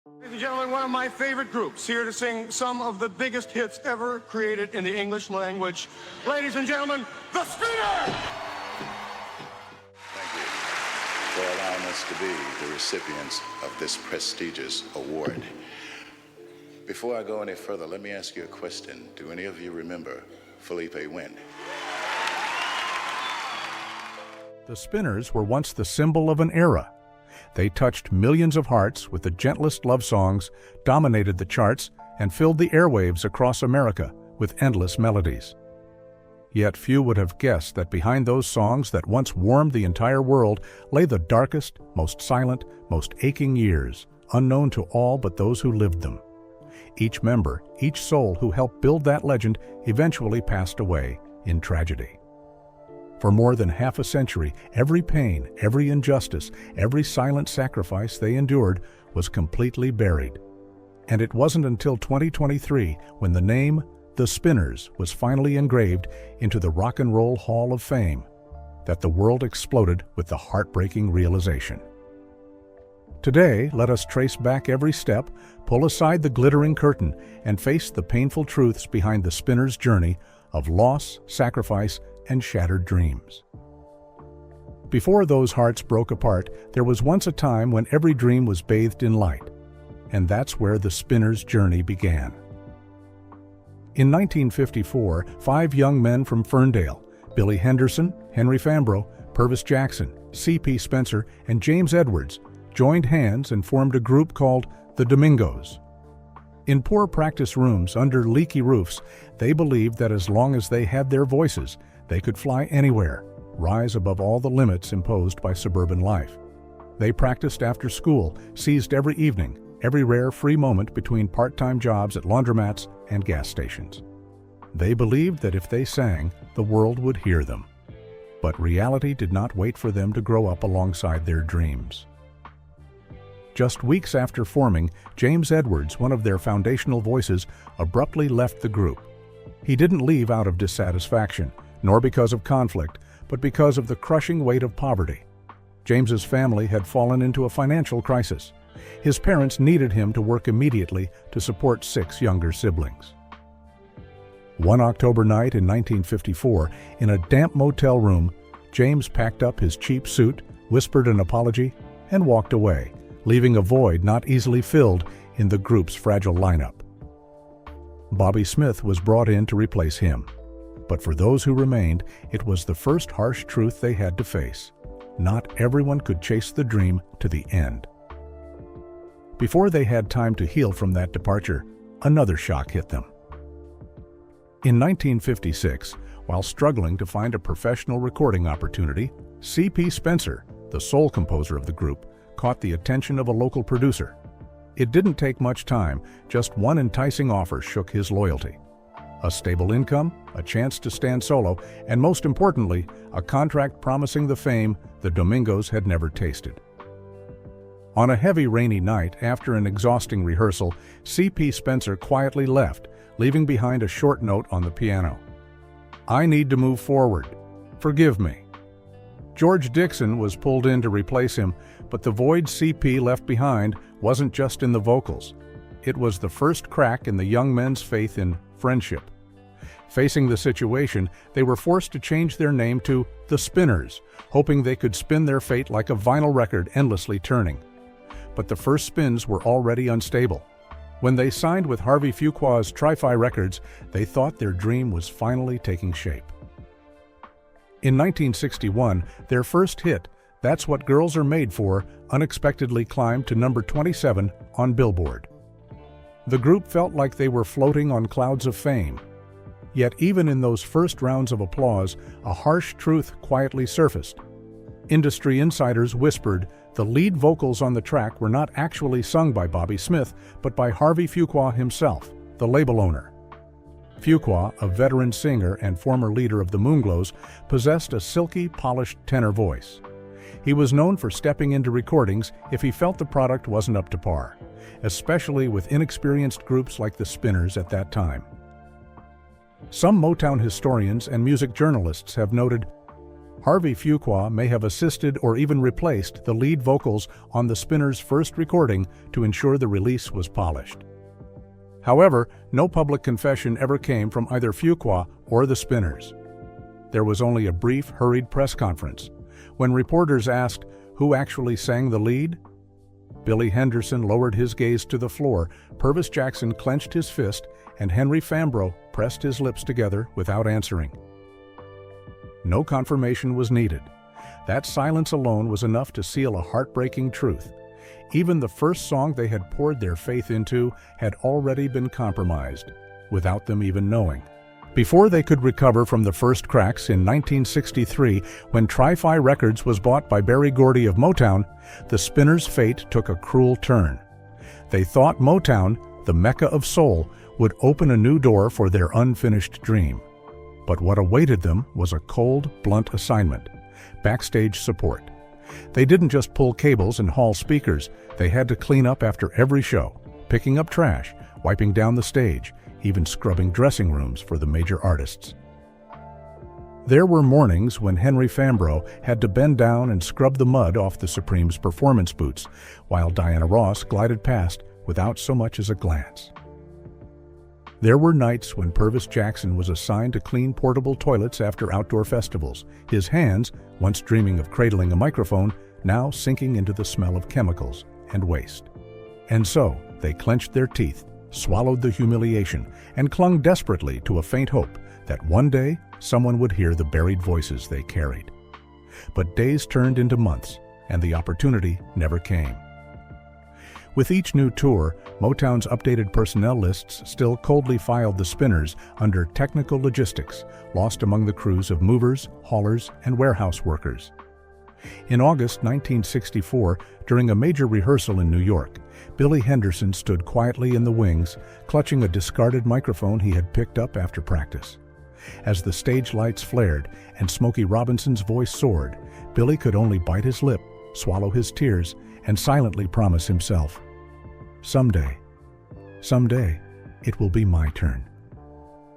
Ladies and gentlemen, one of my favorite groups here to sing some of the biggest hits ever created in the English language. Ladies and gentlemen, The Spinners! Thank you for allowing us to be the recipients of this prestigious award. Before I go any further, let me ask you a question. Do any of you remember Filipe Wynn? The Spinners were once the symbol of an era. They touched millions of hearts with the gentlest love songs, dominated the charts, and filled the airwaves across America with endless melodies. Yet few would have guessed that behind those songs that once warmed the entire world lay the darkest, most silent, most aching years, unknown to all but those who lived them. Each member, each soul who helped build that legend eventually passed away in tragedy. For more than half a century, every pain, every injustice, every silent sacrifice they endured was completely buried. And it wasn't until 2023 when the name, The Spinners, was finally engraved into the Rock and Roll Hall of Fame that the world exploded with the heartbreaking realization. Today, let us trace back every step, pull aside the glittering curtain, and face the painful truths behind the Spinners' journey of loss, sacrifice, and shattered dreams. Before those hearts broke apart, there was once a time when every dream was bathed in light, and that's where the Spinners' journey began. In 1954, 5 young men from Ferndale, Billy Henderson, Henry Fambro, Purvis Jackson, C.P. Spencer, and James Edwards, joined hands and formed a group called the Domingos. In poor practice rooms under leaky roofs, they believed that as long as they had their voices, they could fly anywhere, rise above all the limits imposed by suburban life. They practiced after school, seized every evening, every rare free moment between part-time jobs at laundromats and gas stations. They believed that if they sang, the world would hear them. But reality did not wait for them to grow up alongside their dreams. Just weeks after forming, James Edwards, one of their foundational voices, abruptly left the group. He didn't leave out of dissatisfaction, nor because of conflict, but because of the crushing weight of poverty. James's family had fallen into a financial crisis. His parents needed him to work immediately to support 6 younger siblings. One October night in 1954, in a damp motel room, James packed up his cheap suit, whispered an apology, and walked away, leaving a void not easily filled in the group's fragile lineup. Bobby Smith was brought in to replace him. But for those who remained, it was the first harsh truth they had to face. Not everyone could chase the dream to the end. Before they had time to heal from that departure, another shock hit them. In 1956, while struggling to find a professional recording opportunity, C.P. Spencer, the sole composer of the group, caught the attention of a local producer. It didn't take much time, just one enticing offer shook his loyalty. A stable income, a chance to stand solo, and most importantly, a contract promising the fame the Domingos had never tasted. On a heavy rainy night after an exhausting rehearsal, C.P. Spencer quietly left, leaving behind a short note on the piano. "I need to move forward. Forgive me." George Dixon was pulled in to replace him, but the void C.P. left behind wasn't just in the vocals. It was the first crack in the young men's faith in friendship. Facing the situation, they were forced to change their name to The Spinners, hoping they could spin their fate like a vinyl record endlessly turning. But the first spins were already unstable. When they signed with Harvey Fuqua's Tri-Fi Records, they thought their dream was finally taking shape. In 1961, their first hit, That's What Girls Are Made For, unexpectedly climbed to number 27 on Billboard. The group felt like they were floating on clouds of fame. Yet even in those first rounds of applause, a harsh truth quietly surfaced. Industry insiders whispered the lead vocals on the track were not actually sung by Bobby Smith, but by Harvey Fuqua himself, the label owner. Fuqua, a veteran singer and former leader of the Moonglows, possessed a silky, polished tenor voice. He was known for stepping into recordings if he felt the product wasn't up to par, especially with inexperienced groups like the Spinners at that time. Some Motown historians and music journalists have noted, Harvey Fuqua may have assisted or even replaced the lead vocals on the Spinners' first recording to ensure the release was polished. However, no public confession ever came from either Fuqua or the Spinners. There was only a brief, hurried press conference. When reporters asked who actually sang the lead, Billy Henderson lowered his gaze to the floor, Purvis Jackson clenched his fist, and Henry Fambro pressed his lips together without answering. No confirmation was needed. That silence alone was enough to seal a heartbreaking truth. Even the first song they had poured their faith into had already been compromised, without them even knowing. Before they could recover from the first cracks in 1963, when Tri-Fi Records was bought by Berry Gordy of Motown, the Spinners' fate took a cruel turn. They thought Motown, the Mecca of soul, would open a new door for their unfinished dream. But what awaited them was a cold, blunt assignment: backstage support. They didn't just pull cables and haul speakers, they had to clean up after every show, picking up trash, wiping down the stage, even scrubbing dressing rooms for the major artists. There were mornings when Henry Fambro had to bend down and scrub the mud off the Supremes' performance boots, while Diana Ross glided past without so much as a glance. There were nights when Purvis Jackson was assigned to clean portable toilets after outdoor festivals, his hands, once dreaming of cradling a microphone, now sinking into the smell of chemicals and waste. And so, they clenched their teeth, swallowed the humiliation, and clung desperately to a faint hope that one day someone would hear the buried voices they carried. But days turned into months, and the opportunity never came. With each new tour, Motown's updated personnel lists still coldly filed the Spinners under technical logistics, lost among the crews of movers, haulers, and warehouse workers. In August 1964, during a major rehearsal in New York, Billy Henderson stood quietly in the wings, clutching a discarded microphone he had picked up after practice. As the stage lights flared and Smokey Robinson's voice soared, Billy could only bite his lip, swallow his tears, and silently promise himself, someday, it will be my turn.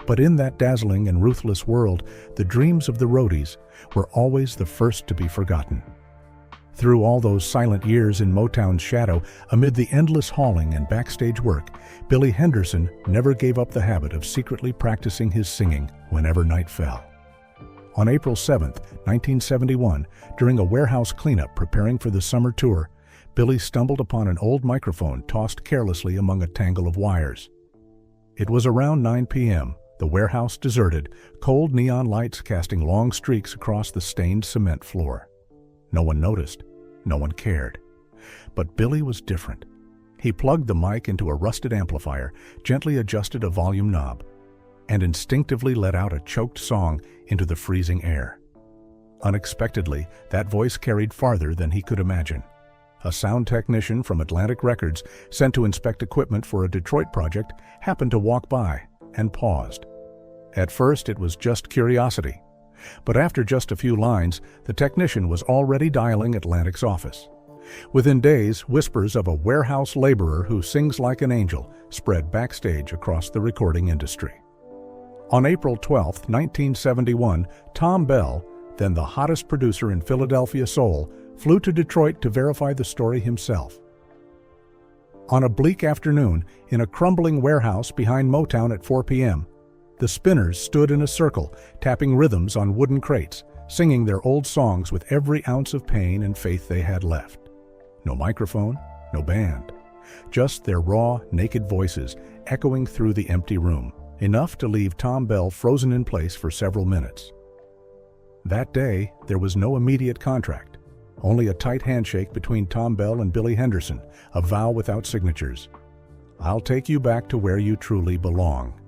But in that dazzling and ruthless world, the dreams of the roadies were always the first to be forgotten. Through all those silent years in Motown's shadow, amid the endless hauling and backstage work, Billy Henderson never gave up the habit of secretly practicing his singing whenever night fell. On April 7, 1971, during a warehouse cleanup preparing for the summer tour, Billy stumbled upon an old microphone tossed carelessly among a tangle of wires. It was around 9 p.m., the warehouse deserted, cold neon lights casting long streaks across the stained cement floor. No one noticed, no one cared. But Billy was different. He plugged the mic into a rusted amplifier, gently adjusted a volume knob, and instinctively let out a choked song into the freezing air. Unexpectedly, that voice carried farther than he could imagine. A sound technician from Atlantic Records, sent to inspect equipment for a Detroit project, happened to walk by and paused. At first, it was just curiosity. But after just a few lines, the technician was already dialing Atlantic's office. Within days, whispers of a warehouse laborer who sings like an angel spread backstage across the recording industry. On April 12, 1971, Tom Bell, then the hottest producer in Philadelphia soul, flew to Detroit to verify the story himself. On a bleak afternoon, in a crumbling warehouse behind Motown at 4 p.m., the Spinners stood in a circle, tapping rhythms on wooden crates, singing their old songs with every ounce of pain and faith they had left. No microphone, no band. Just their raw, naked voices echoing through the empty room, enough to leave Tom Bell frozen in place for several minutes. That day, there was no immediate contract. Only a tight handshake between Tom Bell and Billy Henderson, a vow without signatures. I'll take you back to where you truly belong.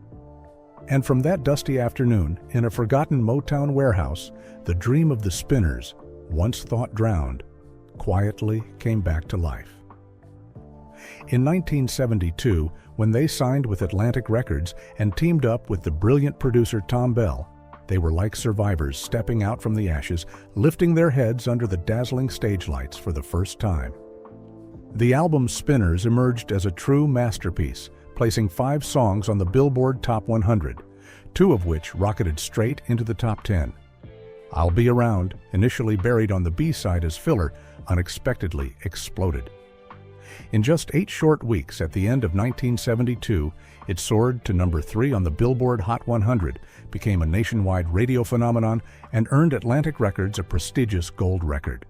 And from that dusty afternoon, in a forgotten Motown warehouse, the dream of the Spinners, once thought drowned, quietly came back to life. In 1972, when they signed with Atlantic Records and teamed up with the brilliant producer Tom Bell, they were like survivors stepping out from the ashes, lifting their heads under the dazzling stage lights for the first time. The album Spinners emerged as a true masterpiece, placing 5 songs on the Billboard Top 100, 2 of which rocketed straight into the top 10. I'll Be Around, initially buried on the B-side as filler, unexpectedly exploded. In just 8 short weeks at the end of 1972, it soared to number 3 on the Billboard Hot 100, became a nationwide radio phenomenon, and earned Atlantic Records a prestigious gold record.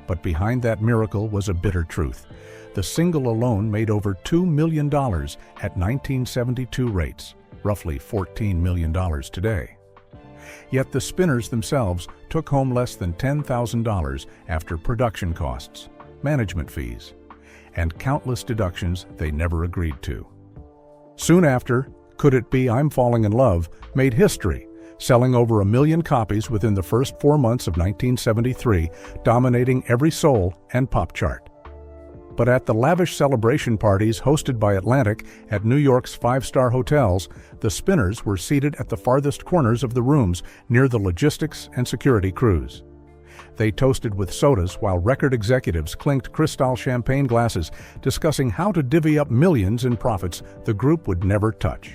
But behind that miracle was a bitter truth. The single alone made over $2 million at 1972 rates, roughly $14 million today. Yet the Spinners themselves took home less than $10,000 after production costs, management fees, and countless deductions they never agreed to. Soon after, Could It Be I'm Falling in Love made history, selling over 1 million copies within the first 4 months of 1973, dominating every soul and pop chart. But at the lavish celebration parties hosted by Atlantic at New York's 5-star hotels, the Spinners were seated at the farthest corners of the rooms near the logistics and security crews. They toasted with sodas while record executives clinked Cristal champagne glasses, discussing how to divvy up millions in profits the group would never touch.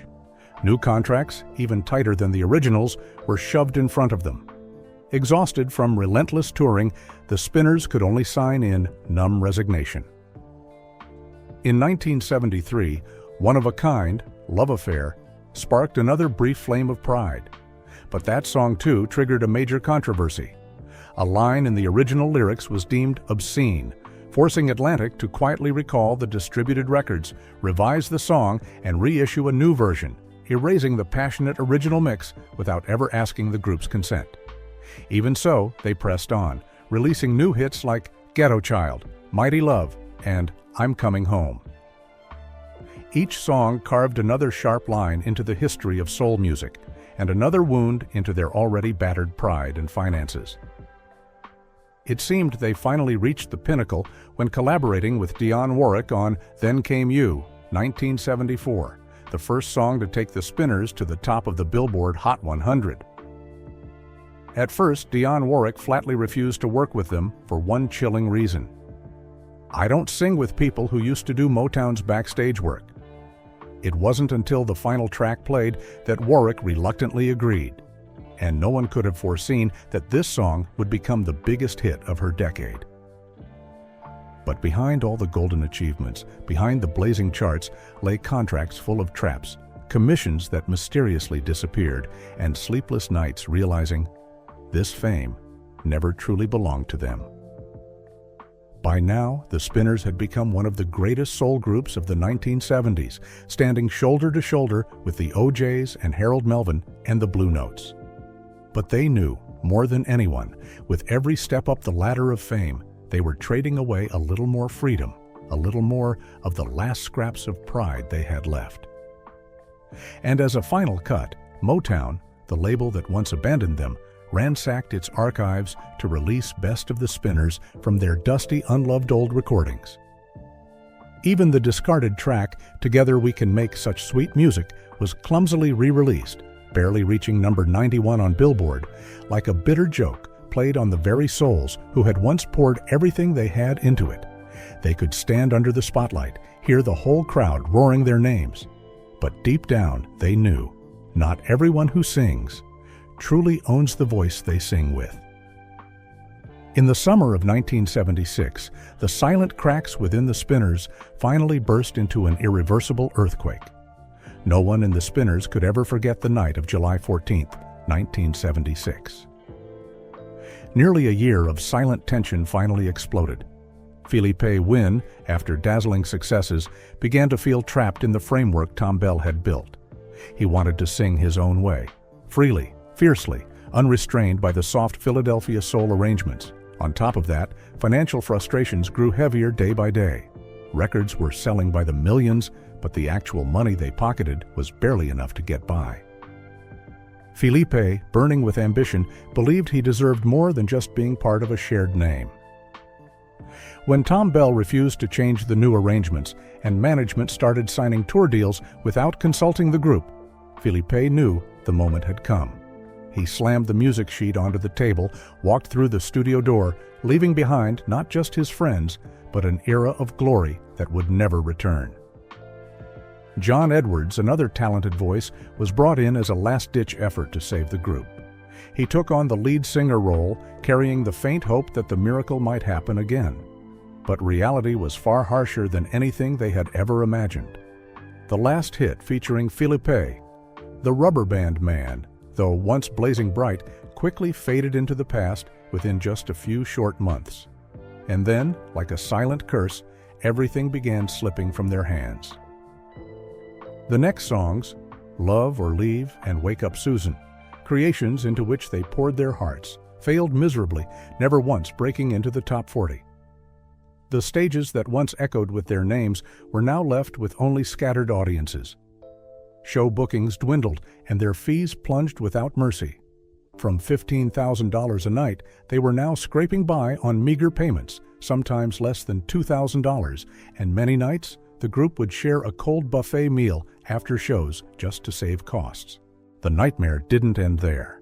New contracts, even tighter than the originals, were shoved in front of them. Exhausted from relentless touring, the Spinners could only sign in numb resignation. In 1973, One of a Kind, Love Affair, sparked another brief flame of pride. But that song, too, triggered a major controversy. A line in the original lyrics was deemed obscene, forcing Atlantic to quietly recall the distributed records, revise the song, and reissue a new version, erasing the passionate original mix without ever asking the group's consent. Even so, they pressed on, releasing new hits like Ghetto Child, Mighty Love, and I'm Coming Home. Each song carved another sharp line into the history of soul music, and another wound into their already battered pride and finances. It seemed they finally reached the pinnacle when collaborating with Dionne Warwick on Then Came You, 1974, the first song to take the Spinners to the top of the Billboard Hot 100. At first, Dionne Warwick flatly refused to work with them for one chilling reason. "I don't sing with people who used to do Motown's backstage work." It wasn't until the final track played that Warwick reluctantly agreed, and no one could have foreseen that this song would become the biggest hit of her decade. But behind all the golden achievements, behind the blazing charts, lay contracts full of traps, commissions that mysteriously disappeared, and sleepless nights realizing this fame never truly belonged to them. By now, the Spinners had become one of the greatest soul groups of the 1970s, standing shoulder to shoulder with the O'Jays and Harold Melvin and the Blue Notes. But they knew, more than anyone, with every step up the ladder of fame, they were trading away a little more freedom, a little more of the last scraps of pride they had left. And as a final cut, Motown, the label that once abandoned them, ransacked its archives to release Best of the Spinners from their dusty, unloved old recordings. Even the discarded track, Together We Can Make Such Sweet Music, was clumsily re-released, barely reaching number 91 on Billboard, like a bitter joke played on the very souls who had once poured everything they had into it. They could stand under the spotlight, hear the whole crowd roaring their names. But deep down, they knew, not everyone who sings truly owns the voice they sing with. In the summer of 1976, the silent cracks within the Spinners finally burst into an irreversible earthquake. No one in the Spinners could ever forget the night of July 14, 1976. Nearly a year of silent tension finally exploded. Filipe Wynne, after dazzling successes, began to feel trapped in the framework Tom Bell had built. He wanted to sing his own way, freely, fiercely, unrestrained by the soft Philadelphia soul arrangements. On top of that, financial frustrations grew heavier day by day. Records were selling by the millions, but the actual money they pocketed was barely enough to get by. Filipe, burning with ambition, believed he deserved more than just being part of a shared name. When Tom Bell refused to change the new arrangements and management started signing tour deals without consulting the group, Filipe knew the moment had come. He slammed the music sheet onto the table, walked through the studio door, leaving behind not just his friends, but an era of glory that would never return. John Edwards, another talented voice, was brought in as a last-ditch effort to save the group. He took on the lead singer role, carrying the faint hope that the miracle might happen again. But reality was far harsher than anything they had ever imagined. The last hit, featuring Filipe, the rubber band man, though once blazing bright, quickly faded into the past within just a few short months. And then, like a silent curse, everything began slipping from their hands. The next songs, Love or Leave and Wake Up Susan, creations into which they poured their hearts, failed miserably, never once breaking into the top 40. The stages that once echoed with their names were now left with only scattered audiences. Show bookings dwindled and their fees plunged without mercy. From $15,000 a night, they were now scraping by on meager payments, sometimes less than $2,000, and many nights the group would share a cold buffet meal after shows just to save costs. The nightmare didn't end there.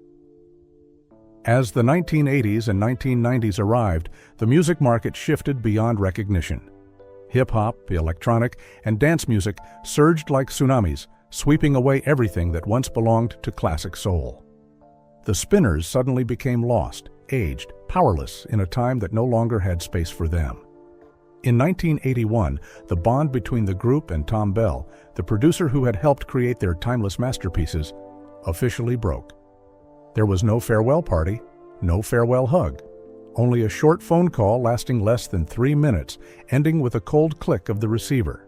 As the 1980s and 1990s arrived, the music market shifted beyond recognition. Hip-hop, electronic, and dance music surged like tsunamis, sweeping away everything that once belonged to classic soul. The Spinners suddenly became lost, aged, powerless in a time that no longer had space for them. In 1981, the bond between the group and Tom Bell, the producer who had helped create their timeless masterpieces, officially broke. There was no farewell party, no farewell hug, only a short phone call lasting less than 3 minutes, ending with a cold click of the receiver.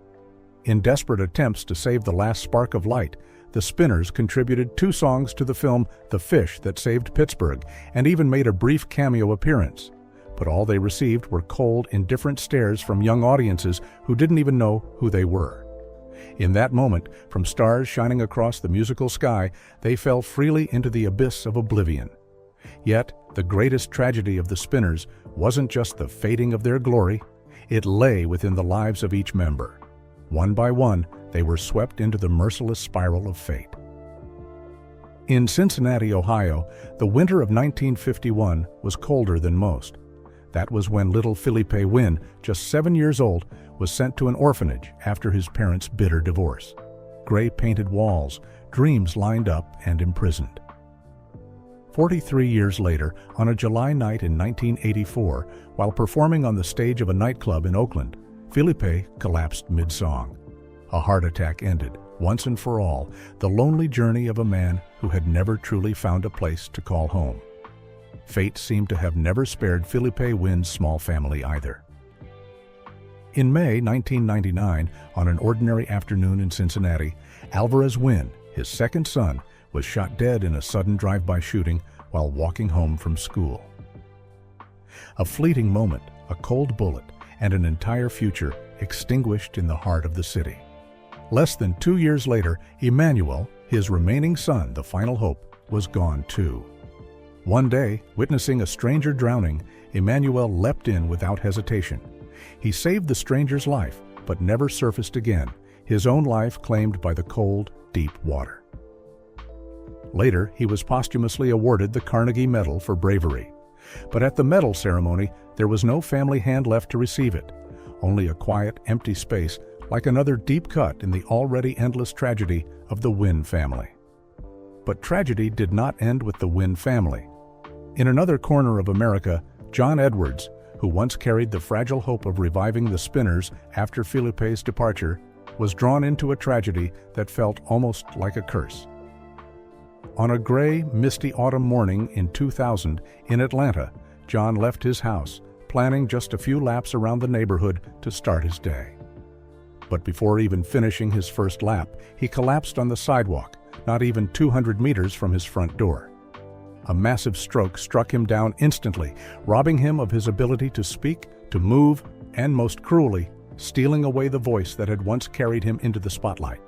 In desperate attempts to save the last spark of light, the Spinners contributed 2 songs to the film The Fish That Saved Pittsburgh and even made a brief cameo appearance. But all they received were cold, indifferent stares from young audiences who didn't even know who they were. In that moment, from stars shining across the musical sky, they fell freely into the abyss of oblivion. Yet, the greatest tragedy of the Spinners wasn't just the fading of their glory, it lay within the lives of each member. One by one, they were swept into the merciless spiral of fate. In Cincinnati, Ohio, the winter of 1951 was colder than most. That was when little Filipe Wynn, just 7 years old, was sent to an orphanage after his parents' bitter divorce. Gray-painted walls, dreams lined up and imprisoned. 43 years later, on a July night in 1984, while performing on the stage of a nightclub in Oakland, Filipe collapsed mid-song. A heart attack ended, once and for all, the lonely journey of a man who had never truly found a place to call home. Fate seemed to have never spared Filipe Wynn's small family either. In May 1999, on an ordinary afternoon in Cincinnati, Alvarez Wynn, his second son, was shot dead in a sudden drive-by shooting while walking home from school. A fleeting moment, a cold bullet, and an entire future extinguished in the heart of the city. Less than 2 years later, Emmanuel, his remaining son, the final hope, was gone too. One day, witnessing a stranger drowning, Emmanuel leapt in without hesitation. He saved the stranger's life, but never surfaced again, his own life claimed by the cold, deep water. Later, he was posthumously awarded the Carnegie Medal for bravery. But at the medal ceremony, there was no family hand left to receive it, only a quiet, empty space, like another deep cut in the already endless tragedy of the Wynn family. But tragedy did not end with the Wynn family. In another corner of America, John Edwards, who once carried the fragile hope of reviving the Spinners after Filipe's departure, was drawn into a tragedy that felt almost like a curse. On a gray, misty autumn morning in 2000 in Atlanta, John left his house, planning just a few laps around the neighborhood to start his day. But before even finishing his first lap, he collapsed on the sidewalk, not even 200 meters from his front door. A massive stroke struck him down instantly, robbing him of his ability to speak, to move, and most cruelly, stealing away the voice that had once carried him into the spotlight.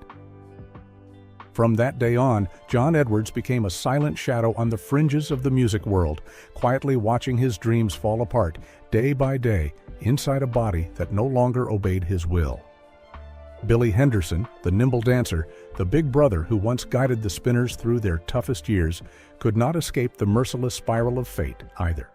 From that day on, John Edwards became a silent shadow on the fringes of the music world, quietly watching his dreams fall apart, day by day, inside a body that no longer obeyed his will. Billy Henderson, the nimble dancer, the big brother who once guided the Spinners through their toughest years, could not escape the merciless spiral of fate either.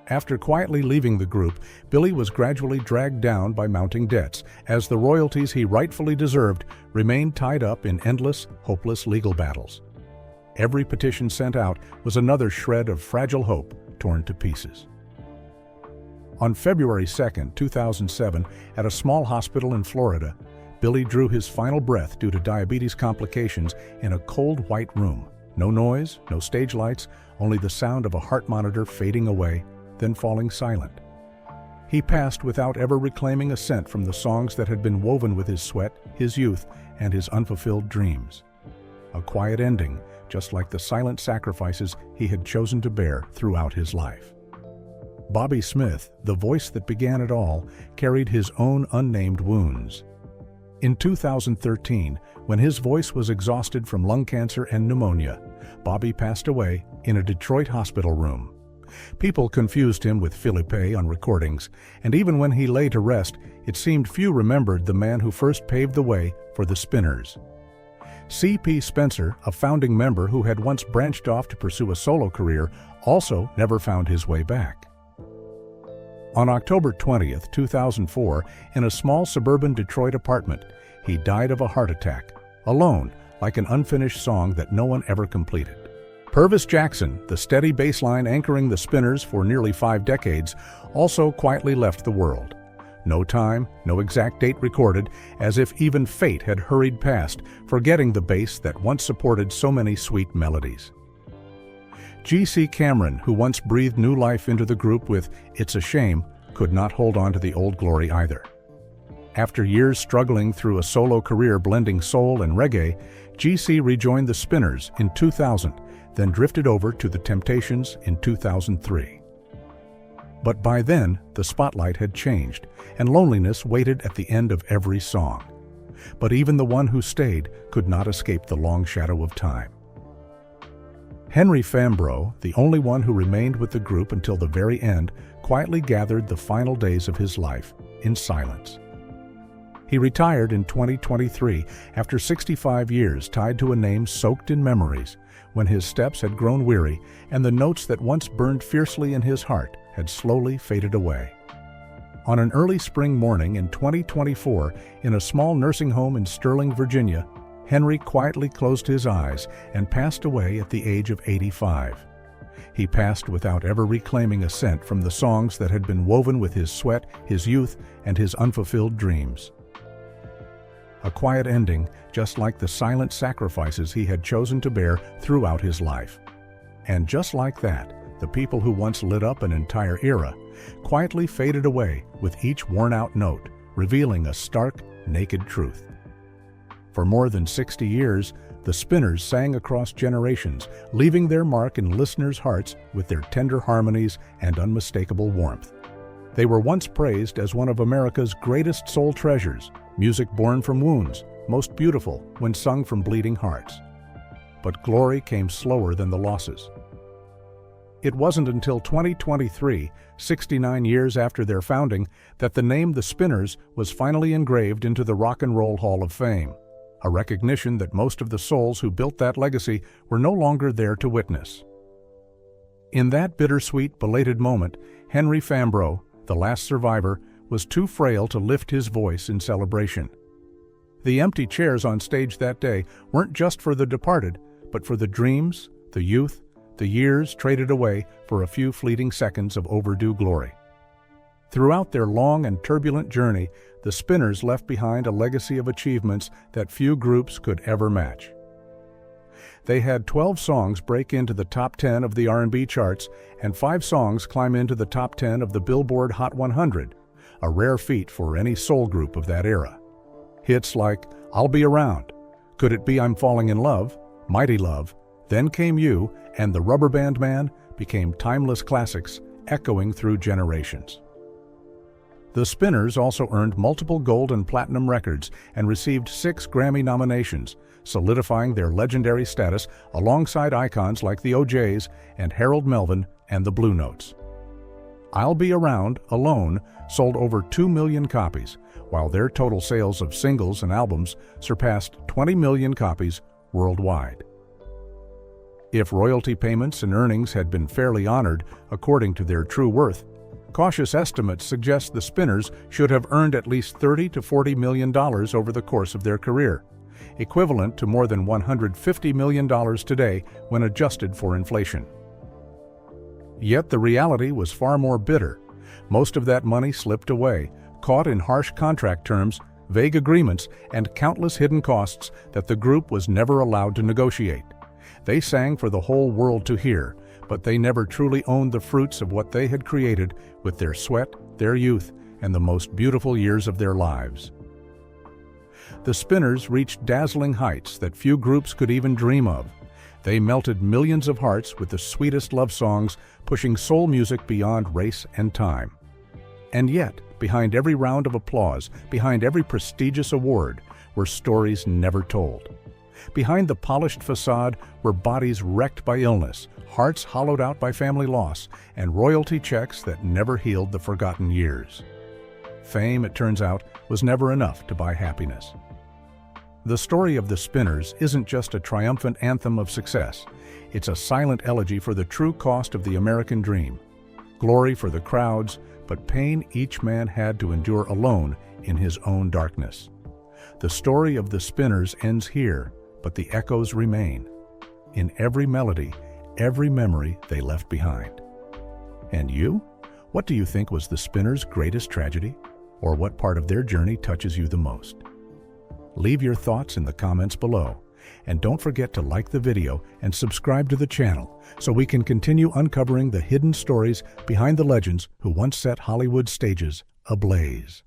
After quietly leaving the group, Billy was gradually dragged down by mounting debts, as the royalties he rightfully deserved remained tied up in endless, hopeless legal battles. Every petition sent out was another shred of fragile hope torn to pieces. On February 2, 2007, at a small hospital in Florida, Billy drew his final breath due to diabetes complications in a cold white room. No noise, no stage lights, only the sound of a heart monitor fading away, then falling silent. He passed without ever reclaiming a cent from the songs that had been woven with his sweat, his youth, and his unfulfilled dreams. A quiet ending, just like the silent sacrifices he had chosen to bear throughout his life. Bobby Smith, the voice that began it all, carried his own unnamed wounds. In 2013, when his voice was exhausted from lung cancer and pneumonia, Bobby passed away in a Detroit hospital room. People confused him with Filipe on recordings, and even when he lay to rest, it seemed few remembered the man who first paved the way for the Spinners. C.P. Spencer, a founding member who had once branched off to pursue a solo career, also never found his way back. On October 20, 2004, in a small suburban Detroit apartment, he died of a heart attack, alone, like an unfinished song that no one ever completed. Purvis Jackson, the steady bass line anchoring the Spinners for nearly 5 decades, also quietly left the world. No time, no exact date recorded, as if even fate had hurried past, forgetting the bass that once supported so many sweet melodies. G.C. Cameron, who once breathed new life into the group with It's a Shame, could not hold on to the old glory either. After years struggling through a solo career blending soul and reggae, G.C. rejoined the Spinners in 2000, then drifted over to the Temptations in 2003. But by then, the spotlight had changed, and loneliness waited at the end of every song. But even the one who stayed could not escape the long shadow of time. Henry Fambrough, the only one who remained with the group until the very end, quietly gathered the final days of his life in silence. He retired in 2023 after 65 years tied to a name soaked in memories, when his steps had grown weary and the notes that once burned fiercely in his heart had slowly faded away. On an early spring morning in 2024, in a small nursing home in Sterling, Virginia, Henry quietly closed his eyes and passed away at the age of 85. He passed without ever reclaiming a cent from the songs that had been woven with his sweat, his youth, and his unfulfilled dreams. A quiet ending, just like the silent sacrifices he had chosen to bear throughout his life. And just like that, the people who once lit up an entire era quietly faded away with each worn-out note, revealing a stark, naked truth. For more than 60 years, the Spinners sang across generations, leaving their mark in listeners' hearts with their tender harmonies and unmistakable warmth. They were once praised as one of America's greatest soul treasures, music born from wounds, most beautiful when sung from bleeding hearts. But glory came slower than the losses. It wasn't until 2023, 69 years after their founding, that the name The Spinners was finally engraved into the Rock and Roll Hall of Fame, a recognition that most of the souls who built that legacy were no longer there to witness. In that bittersweet, belated moment, Henry Fambrough, the last survivor, was too frail to lift his voice in celebration. The empty chairs on stage that day weren't just for the departed, but for the dreams, the youth, the years traded away for a few fleeting seconds of overdue glory. Throughout their long and turbulent journey, the Spinners left behind a legacy of achievements that few groups could ever match. They had 12 songs break into the top 10 of the R&B charts and 5 songs climb into the top 10 of the Billboard Hot 100, a rare feat for any soul group of that era. Hits like I'll Be Around, Could It Be I'm Falling in Love, Mighty Love, Then Came You, and The Rubber Band Man became timeless classics, echoing through generations. The Spinners also earned multiple gold and platinum records and received 6 Grammy nominations, solidifying their legendary status alongside icons like the O'Jays and Harold Melvin and the Blue Notes. I'll Be Around alone sold over 2 million copies, while their total sales of singles and albums surpassed 20 million copies worldwide. If royalty payments and earnings had been fairly honored according to their true worth, cautious estimates suggest the Spinners should have earned at least $30 to $40 million over the course of their career, equivalent to more than $150 million today when adjusted for inflation. Yet the reality was far more bitter. Most of that money slipped away, caught in harsh contract terms, vague agreements, and countless hidden costs that the group was never allowed to negotiate. They sang for the whole world to hear, but they never truly owned the fruits of what they had created with their sweat, their youth, and the most beautiful years of their lives. The Spinners reached dazzling heights that few groups could even dream of. They melted millions of hearts with the sweetest love songs, pushing soul music beyond race and time. And yet, behind every round of applause, behind every prestigious award, were stories never told. Behind the polished facade were bodies wrecked by illness, hearts hollowed out by family loss, and royalty checks that never healed the forgotten years. Fame, it turns out, was never enough to buy happiness. The story of the Spinners isn't just a triumphant anthem of success. It's a silent elegy for the true cost of the American dream. Glory for the crowds, but pain each man had to endure alone in his own darkness. The story of the Spinners ends here, but the echoes remain. In every melody, every memory they left behind. And you? What do you think was the Spinners' greatest tragedy? Or what part of their journey touches you the most? Leave your thoughts in the comments below. And don't forget to like the video and subscribe to the channel so we can continue uncovering the hidden stories behind the legends who once set Hollywood stages ablaze.